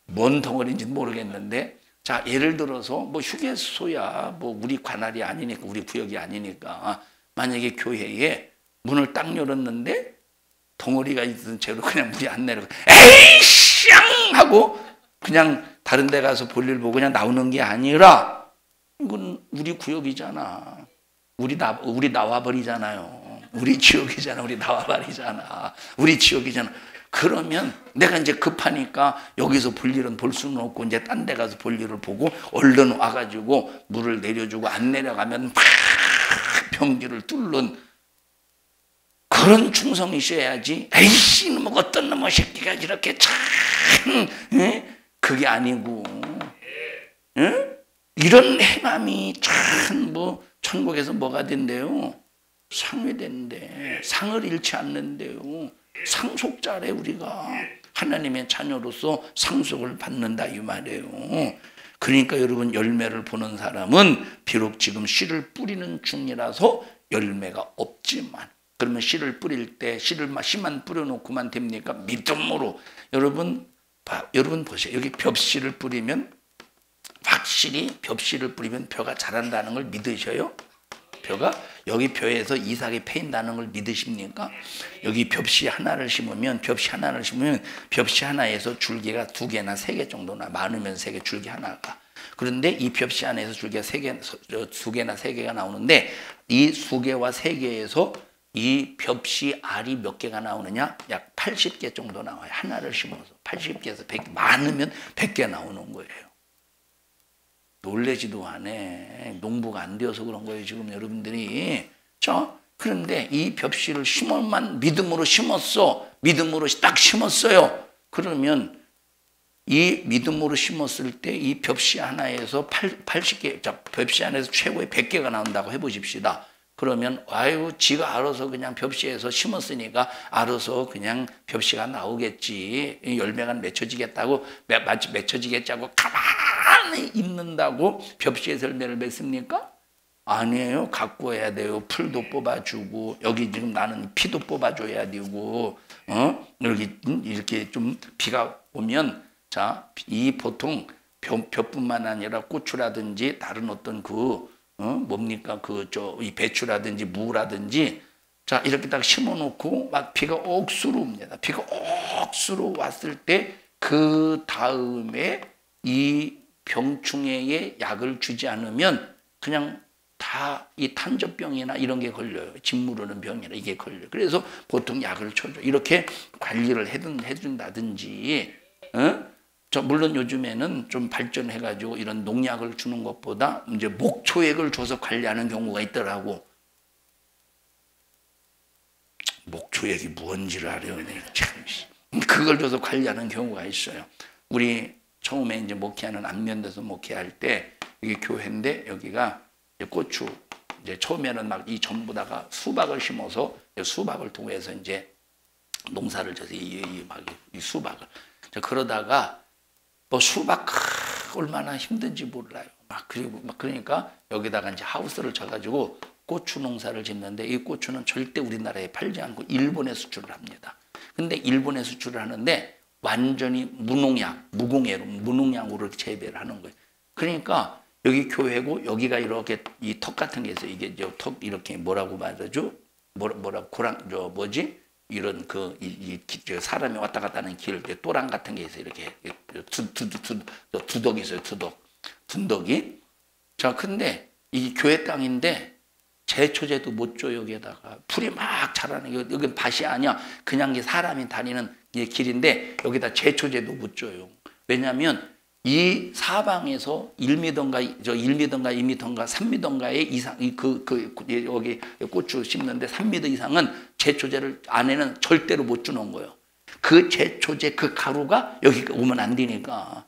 뭔 덩어리인지 모르겠는데, 자 예를 들어서 뭐 휴게소야 뭐 우리 관할이 아니니까, 우리 구역이 아니니까, 만약에 교회에 문을 딱 열었는데 덩어리가 있던 채로 그냥 물이 안 내려가, 에이씨 하고 그냥 다른 데 가서 볼일 보고 그냥 나오는 게 아니라, 이건 우리 구역이잖아. 우리 나와버리잖아요. 우리 지역이잖아. 우리 나와버리잖아. 우리 지역이잖아. 그러면 내가 이제 급하니까 여기서 볼 일은 볼 수는 없고 이제 딴 데 가서 볼 일을 보고 얼른 와가지고 물을 내려주고, 안 내려가면 막 변기를 뚫는 그런 충성이 있어야지. 에이씨 뭐 어떤 놈의 새끼가 이렇게 참 그게 아니고, 이런 행함이 참 뭐 천국에서 뭐가 된대요? 상이 된대. 상을 잃지 않는데요. 상속자래. 우리가 하나님의 자녀로서 상속을 받는다 이 말이에요. 그러니까 여러분, 열매를 보는 사람은 비록 지금 씨를 뿌리는 중이라서 열매가 없지만, 그러면 씨를 뿌릴 때 씨만 뿌려놓고만 됩니까? 믿음으로. 여러분 보세요. 여기 벽씨를 뿌리면, 확실히 벽씨를 뿌리면 벼가 자란다는 걸 믿으셔요? 벼가 여기 벼에서 이삭이 패인다는 걸 믿으십니까? 여기 벽씨 하나를 심으면 벽씨 하나에서 줄기가 2개나 3개 정도나, 많으면 3개, 줄기 하나가. 그런데 이 벽씨 안에서 줄기가 2개나 3개가 나오는데, 이 2개와 3개에서 이 벽씨 알이 몇 개가 나오느냐? 약 80개 정도 나와요. 하나를 심어서 80개에서 100개, 많으면 100개 나오는 거예요. 놀래지도 않네. 농부가 안 되어서 그런 거예요, 지금 여러분들이. 그런데 이 벽씨를 믿음으로 심었어. 믿음으로 딱 심었어요. 그러면 이 믿음으로 심었을 때 이 벽씨 하나에서 80개, 벽씨 안에서 최고의 100개가 나온다고 해보십시다. 그러면 지가 알아서 그냥 벽씨에서 심었으니까 알아서 그냥 벽씨가 나오겠지, 열매가 맺혀지겠다고 가만히 있는다고 벽씨에서 열매를 맺습니까? 아니에요. 갖고 해야 돼요. 풀도 뽑아주고, 여기 지금 나는 피도 뽑아줘야 되고, 여기 이렇게 좀 비가 오면, 자, 이 보통 벼뿐만 아니라 고추라든지 다른 어떤 뭡니까? 이 배추라든지 무라든지, 자, 이렇게 딱 심어놓고 막 비가 억수로 옵니다. 비가 억수로 왔을 때 그 다음에 이 병충해에 약을 주지 않으면 그냥 다 이 탄저병이나 이런 게 걸려요. 짓무르는 병이나 이게 걸려요. 그래서 보통 약을 쳐줘. 이렇게 관리를 해준다든지, 물론 요즘에는 좀 발전해가지고 이런 농약을 주는 것보다 이제 목초액을 줘서 관리하는 경우가 있더라고. 목초액이 뭔지를 알아요. 참, 그걸 줘서 관리하는 경우가 있어요. 우리 처음에 이제 목회하는 안면대에서 목회할 때, 이게 교회인데 여기가 이제 고추, 이제 처음에는 막 이 전부다가 수박을 심어서 수박을 통해서 이제 농사를 져서 이 수박을. 그러다가 뭐 수박 얼마나 힘든지 몰라요. 그러니까 여기다가 이제 하우스를 쳐가지고 고추 농사를 짓는데, 이 고추는 절대 우리나라에 팔지 않고 일본에 수출을 합니다. 근데 일본에 수출을 하는데 완전히 무농약으로 재배를 하는 거예요. 그러니까 여기 교회고, 여기가 이렇게 이 턱 같은 게 있어요. 이게 턱 이렇게 뭐라고 말하죠? 이런 사람이 왔다 갔다 하는 길, 또랑 같은 게 있어요. 이렇게 두덕이 있어요. 둔덕이. 자, 근데 이 교회 땅인데 제초제도 못 줘. 여기에다가 풀이 막 자라는, 여기 밭이 아니야. 그냥 사람이 다니는 길인데 여기다 제초제도 못 줘요. 왜냐하면 이 사방에서 1m인가 2m인가 3m인가의 이상, 여기 고추 심는데 3m 이상은 제초제를 안에는 절대로 못 주는 거예요. 그 제초제, 그 가루가 여기 오면 안 되니까.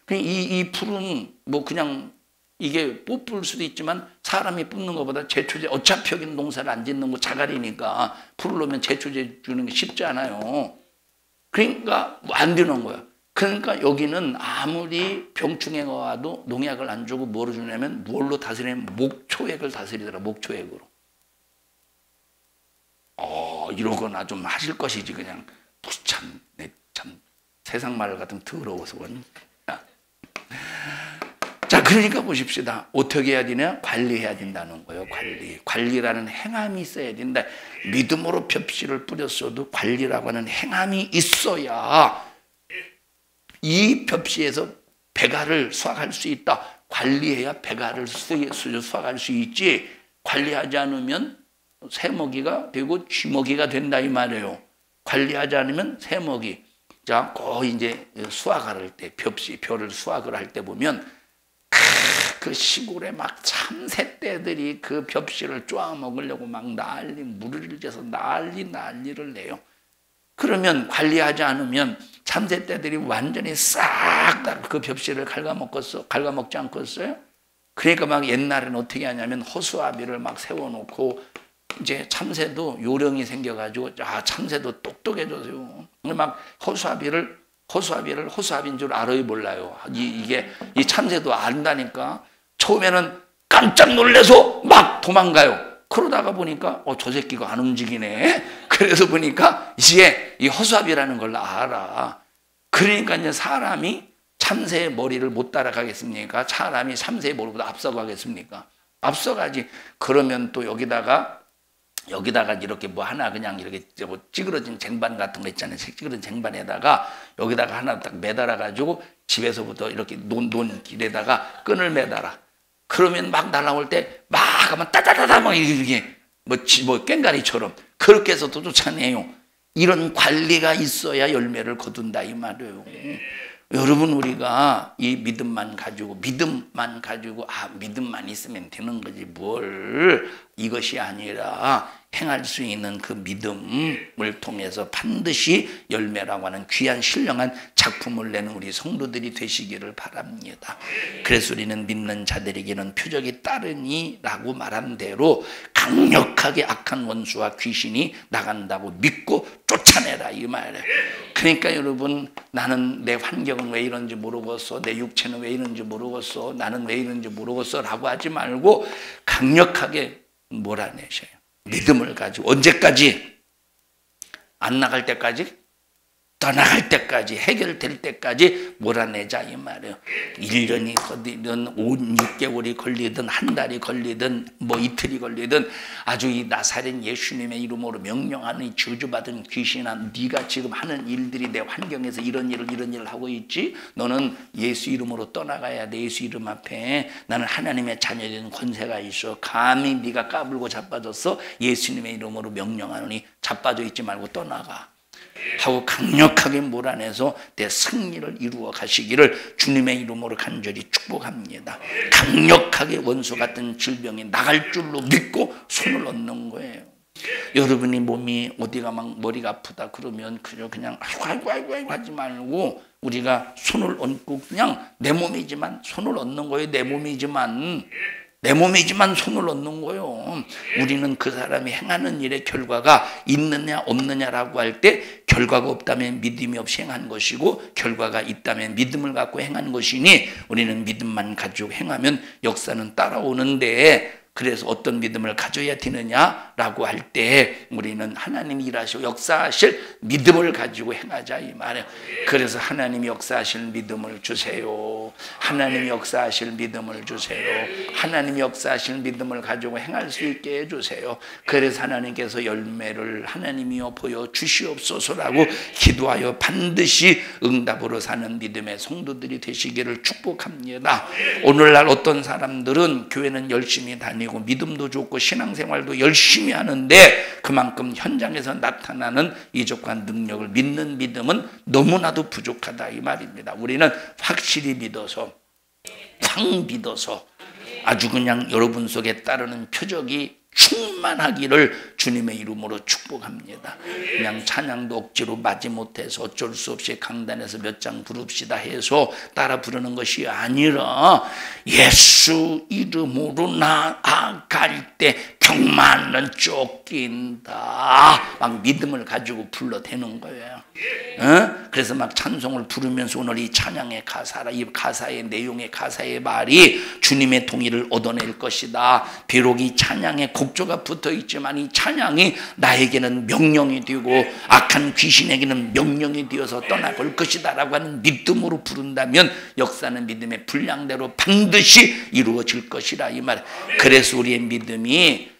이 풀은 뭐 그냥 이게 뽑을 수도 있지만, 사람이 뽑는 것보다 제초제, 어차피 여기는 농사를 안 짓는 거 자갈이니까 풀을 넣으면 제초제 주는 게 쉽지 않아요. 그러니까 안 되는 거야. 그러니까 여기는 아무리 병충해가 와도 농약을 안 주고 뭐로 주냐면 뭘로 다스리냐면 목초액을 다스리더라. 목초액으로. 이러거나 좀 하실 것이지 그냥 참 세상 말 같으면 더러워서. 자, 그러니까 보십시다. 어떻게 해야 되냐? 관리해야 된다는 거예요. 관리라는 행함이 있어야 된다. 믿음으로 벽씨를 뿌렸어도 관리라고 하는 행함이 있어야 이 벽씨에서 배가를 수확할 수 있다. 관리해야 배가를 수확할 수 있지. 관리하지 않으면 새먹이가 되고 쥐먹이가 된다 이 말이에요. 관리하지 않으면 새먹이. 자, 거의 이제 수확을 할 때, 벼를 수확을 할 때 보면 그 시골에 막 참새떼들이 그 벽씨를 쪼아 먹으려고 막 무리를 져서 난리를 내요. 그러면 관리하지 않으면 참새떼들이 완전히 싹 다 그 벽씨를 갉아먹지 않겠어요? 그러니까 막 옛날에는 어떻게 하냐면 호수아비를 막 세워놓고 이제 참새도 요령이 생겨가지고 참새도 똑똑해졌어요. 막 호수아비인 줄 알아요, 몰라요? 이 참새도 안다니까. 처음에는 깜짝 놀라서 막 도망가요. 그러다가 보니까 저 새끼가 안 움직이네. 그래서 보니까 이제 이 호수아비라는 걸 알아. 그러니까 이제 사람이 참새의 머리를 못 따라가겠습니까? 사람이 참새의 머리보다 앞서가겠습니까? 앞서가지. 그러면 또 여기다가 이렇게 뭐 하나 그냥 이렇게 찌그러진 쟁반 같은 거 있잖아요. 찌그러진 쟁반에다가 여기다가 하나 딱 매달아 가지고 집에서부터 이렇게 논길에다가 끈을 매달아. 그러면 막 날아올 때 막 하면 따다다다 막 이렇게 뭐 꽹가리처럼 그렇게 해서도 좋잖아요. 이런 관리가 있어야 열매를 거둔다 이 말이에요. 여러분, 우리가 이 믿음만 가지고 믿음만 있으면 되는 거지 뭘. 이것이 아니라 행할 수 있는 그 믿음을 통해서 반드시 열매라고 하는 귀한 신령한 작품을 내는 우리 성도들이 되시기를 바랍니다. 그래서 우리는 믿는 자들에게는 표적이 따르니라고 말한 대로 강력하게 악한 원수와 귀신이 나간다고 믿고 쫓아내라 이 말이에요. 그러니까 여러분, 나는 내 환경은 왜 이런지 모르겠어, 내 육체는 왜 이런지 모르겠어, 나는 왜 이런지 모르겠어 라고 하지 말고 강력하게 몰아내셔요. 믿음을 가지고 언제까지? 안 나갈 때까지? 떠나갈 때까지, 해결될 때까지 몰아내자 이 말이에요. 1년이 걸리든 6개월이 걸리든 한 달이 걸리든 뭐 이틀이 걸리든 아주 이 나사렛 예수님의 이름으로 명령하는 저주받은 귀신아, 네가 지금 하는 일들이 내 환경에서 이런 일을 하고 있지? 너는 예수 이름으로 떠나가야 돼. 예수 이름 앞에 나는 하나님의 자녀된 권세가 있어. 감히 네가 까불고 자빠졌어? 예수님의 이름으로 명령하노니 자빠져 있지 말고 떠나가 하고 강력하게 몰아내서 내 승리를 이루어 가시기를 주님의 이름으로 간절히 축복합니다. 강력하게 원수 같은 질병이 나갈 줄로 믿고 손을 얹는 거예요. 여러분이 몸이 어디가 막 머리가 아프다 그러면 그냥 아이고 하지 말고 우리가 손을 얹고 그냥 내 몸이지만 손을 얹는 거예요. 내 몸이지만 손을 얹는 거예요. 우리는 그 사람이 행하는 일의 결과가 있느냐 없느냐라고 할 때 결과가 없다면 믿음이 없이 행한 것이고 결과가 있다면 믿음을 갖고 행한 것이니 우리는 믿음만 가지고 행하면 역사는 따라오는데, 그래서 어떤 믿음을 가져야 되느냐라고 할 때 우리는 하나님이 일하시고 역사하실 믿음을 가지고 행하자 이 말이에요. 그래서 하나님이 역사하실 믿음을 주세요. 하나님이 역사하실 믿음을 주세요. 하나님이 역사하실 믿음을 가지고 행할 수 있게 해주세요. 그래서 하나님께서 열매를 하나님이여 보여주시옵소서라고 기도하여 반드시 응답으로 사는 믿음의 성도들이 되시기를 축복합니다. 오늘날 어떤 사람들은 교회는 열심히 다니고 믿음도 좋고 신앙생활도 열심히 하는데 그만큼 현장에서 나타나는 이적과 능력을 믿는 믿음은 너무나도 부족하다 이 말입니다. 우리는 확실히 믿어서 확 믿어서 아주 그냥 여러분 속에 따르는 표적이 충만하기를 주님의 이름으로 축복합니다. 그냥 찬양도 억지로 마지못해서 어쩔 수 없이 강단에서 몇 장 부릅시다 해서 따라 부르는 것이 아니라 예수 이름으로 나아갈 때 병만은 쫓긴다. 막 믿음을 가지고 불러대는 거예요. 그래서 막 찬송을 부르면서 오늘 이 찬양의 가사라, 이 가사의 내용의 가사의 말이 주님의 동의를 얻어낼 것이다. 비록 이 찬양에 곡조가 붙어 있지만 이 찬양이 나에게는 명령이 되고 악한 귀신에게는 명령이 되어서 떠나볼 것이다 라고 하는 믿음으로 부른다면 역사는 믿음의 분량대로 반드시 이루어질 것이라 이 말. 그래서 우리의 믿음이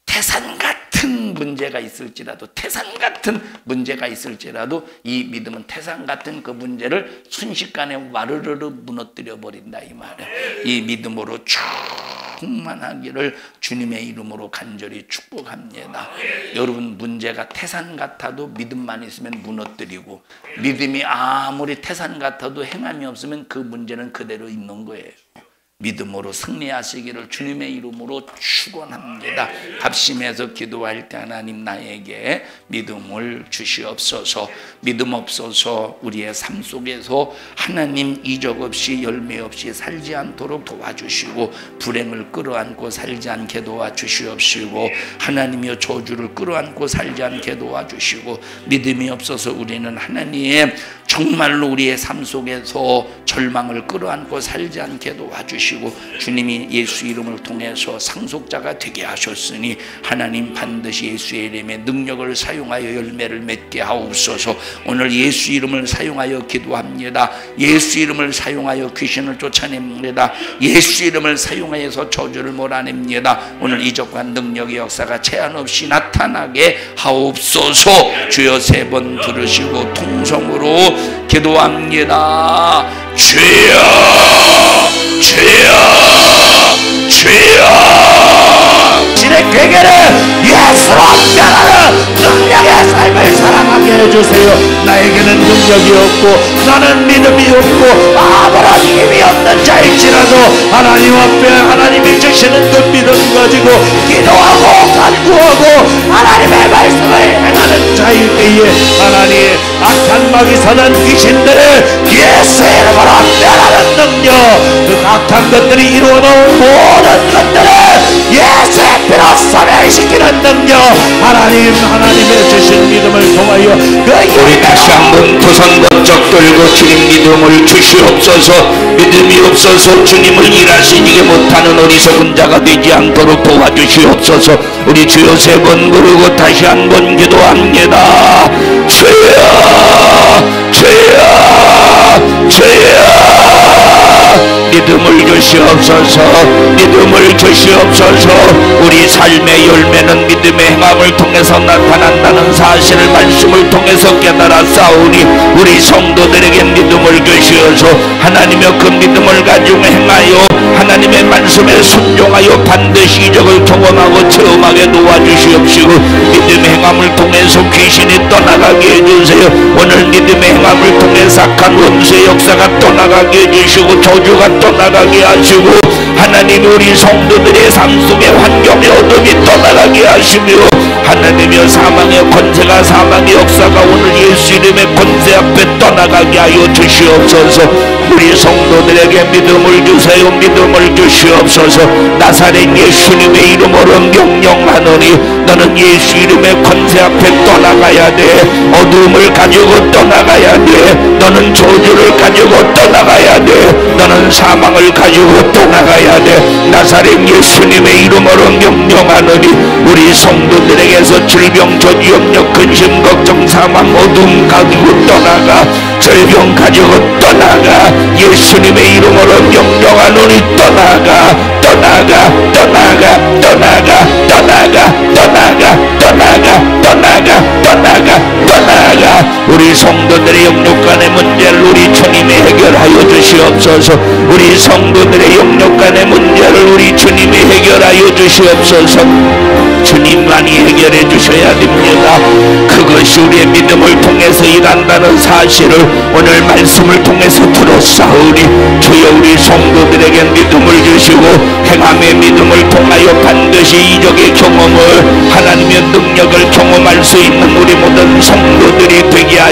태산 같은 문제가 있을지라도 이 믿음은 태산 같은 그 문제를 순식간에 와르르르 무너뜨려 버린다 이 말이에요. 이 믿음으로 충만하기를 주님의 이름으로 간절히 축복합니다. 여러분, 문제가 태산 같아도 믿음만 있으면 무너뜨리고, 믿음이 아무리 태산 같아도 행함이 없으면 그 문제는 그대로 있는 거예요. 믿음으로 승리하시기를 주님의 이름으로 축원합니다. 합심해서 기도할 때 하나님 나에게 믿음을 주시옵소서. 믿음 없어서 우리의 삶 속에서 하나님 이적 없이 열매 없이 살지 않도록 도와주시고, 불행을 끌어안고 살지 않게 도와주시옵시고, 하나님의 저주를 끌어안고 살지 않게 도와주시고, 믿음이 없어서 우리는 하나님 정말로 우리의 삶 속에서 절망을 끌어안고 살지 않게 도와주시고, 주님이 예수 이름을 통해서 상속자가 되게 하셨으니 하나님 반드시 예수의 이름의 능력을 사용하여 열매를 맺게 하옵소서. 오늘 예수 이름을 사용하여 기도합니다. 예수 이름을 사용하여 귀신을 쫓아냅니다. 예수 이름을 사용하여서 저주를 몰아냅니다. 오늘 이적과 능력의 역사가 제한 없이 나타나게 하옵소서. 주여 3번 부르시고 통성으로 기도합니다. 주여, 주여, 주여. 신의 괴계를 예수로 변하는 능력의 삶을 살아가게 해주세요. 나에게는 능력이 없고 나는 믿음이 없고 아무런 힘이 없는 자일지라도 하나님 앞에 하나님이 주시는 그 믿음 가지고 기도하고 간구하고 하나님의 말씀을 행하는 자일 때에 하나님 악한 마귀 사단 귀신들을 예수의 이름으로 멸하는 능력, 그 악한 것들이 이루어놓은 모든 것들을 예수의 피로 소멸시키는 능력, 하나님의 주신 믿음을 통하여 우리 다시 한번 두 손 번쩍 들고 주님 믿음을 주시옵소서. 믿음이 없어서 주님을 일하시지 못하는 어리석은 자가 되지 않도록 도와주시옵소서. 우리 주여 3번 부르고 다시 한번 기도합니다. 주여, 주여, 주여. 믿음을 주시옵소서. 믿음을 주시옵소서. 우리 삶의 열매는 믿음의 행함을 통해서 나타난다는 사실을 말씀을 통해서 깨달아 싸우니 우리 성도들에게 믿음을 주시어서 하나님의 그 믿음을 가지고 행하여 하나님의 말씀에 순종하여 반드시 이적을 경험하고 체험하게 도와주시옵시고, 믿음의 행함을 통해서 귀신이 떠나가게 해주세요. 오늘 믿음의 행함을 통해서 악한 원수의 역사가 떠나가게 해주시고 저주가 떠나가게 하시고, 하나님 우리 성도들의 삶 속에 환경의 어둠이 떠나가게 하시며, 하나님의 사망의 권세가 사망의 역사가 오늘 예수 이름의 권세 앞에 떠나가게 하여 주시옵소서. 우리 성도들에게 믿음을 주세요. 믿음을 주시옵소서. 나사렛 예수님의 이름으로 명령하노니 너는 예수 이름의 권세 앞에 떠나가야 돼. 어둠을 가지고 떠나가야 돼. 너는 저주를 가지고 떠나가야 돼. 너는 사망을 가지고 떠나가야 돼. 나사렛 예수님의 이름으로 명령하노니 우리 성도들에게서 질병, 저주, 염려, 근심, 걱정, 사망, 어둠 가지고 떠나가. 절병 가지고 떠나가. 예수님의 이름으로 명령하노니 떠나가, 떠나가, 떠나가, 떠나가, 떠나가, 떠나가, 떠나가, 떠나가, 떠나가, 떠나가. 우리 성도들의 영육간의 문제를 우리 주님이 해결하여 주시옵소서. 우리 성도들의 영육간의 문제를 우리 주님이 해결하여 주시옵소서. 주님만이 해결해 주셔야 됩니다. 그것이 우리의 믿음을 통해서 일한다는 사실을 오늘 말씀을 통해서 들었사오니 주여 우리 성도들에게 믿음을 주시고 행함의 믿음을 통하여 반드시 이적의 경험을, 하나님의 능력을 경험할 수 있는 우리 모든 성도들이 되게 하여